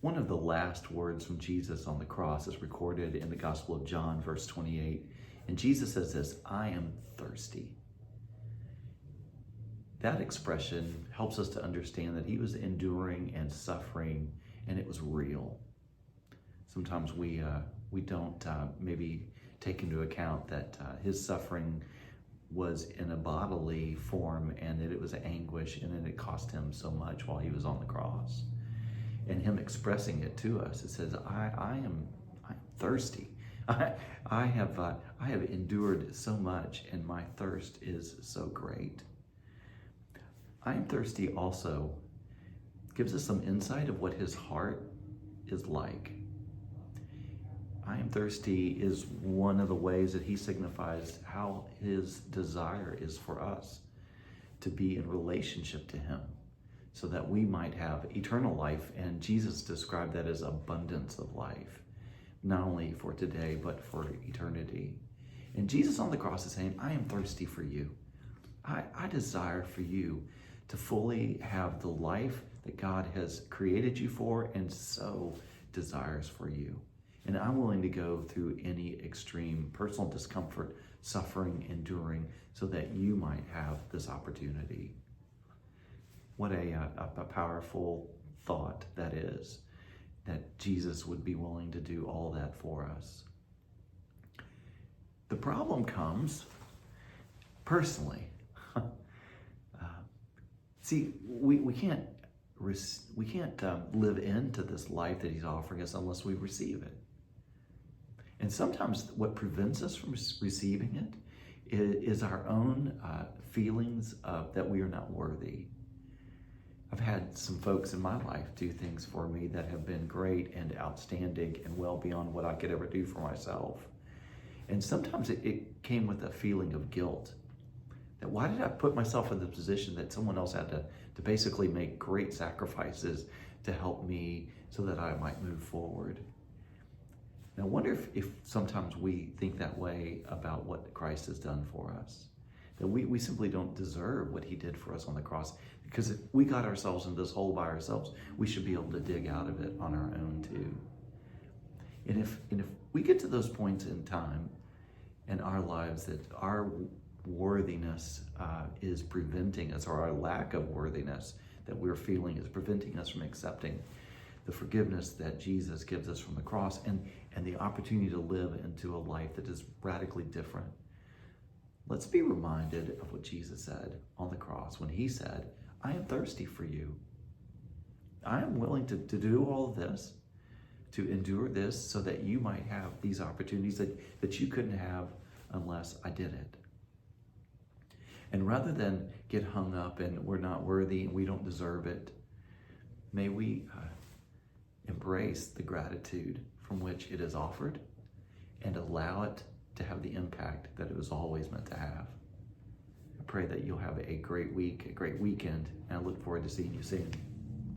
One of the last words from Jesus on the cross is recorded in the Gospel of John, verse 28. And Jesus says this, "I am thirsty." That expression helps us to understand that he was enduring and suffering, and it was real. Sometimes we don't maybe take into account that his suffering was in a bodily form, and that it was anguish, and that it cost him so much while he was on the cross. And him expressing it to us, it says, I'm thirsty. I have endured so much, and my thirst is so great. I am thirsty also gives us some insight of what his heart is like. I am thirsty is one of the ways that he signifies how his desire is for us to be in relationship to him, so that we might have eternal life. And Jesus described that as abundance of life, not only for today, but for eternity. And Jesus on the cross is saying, I am thirsty for you. I desire for you to fully have the life that God has created you for and so desires for you. And I'm willing to go through any extreme personal discomfort, suffering, enduring, so that you might have this opportunity. What a powerful thought that is, that Jesus would be willing to do all that for us. The problem comes personally. See, we can't live into this life that he's offering us unless we receive it. And sometimes what prevents us from receiving it is our own feelings that we are not worthy. I've had some folks in my life do things for me that have been great and outstanding and well beyond what I could ever do for myself. And sometimes it came with a feeling of guilt. That why did I put myself in the position that someone else had to basically make great sacrifices to help me so that I might move forward? And I wonder if sometimes we think that way about what Christ has done for us. That we simply don't deserve what he did for us on the cross, because if we got ourselves in this hole by ourselves, we should be able to dig out of it on our own too. And if we get to those points in time in our lives that our worthiness is preventing us, or our lack of worthiness that we're feeling is preventing us from accepting the forgiveness that Jesus gives us from the cross, and the opportunity to live into a life that is radically different. Let's be reminded of what Jesus said on the cross when he said, I am thirsty for you. I am willing to do all of this, to endure this, so that you might have these opportunities that you couldn't have unless I did it. And rather than get hung up and we're not worthy and we don't deserve it, may we embrace the gratitude from which it is offered and allow it to have the impact that it was always meant to have. I pray that you'll have a great week, a great weekend, and I look forward to seeing you soon.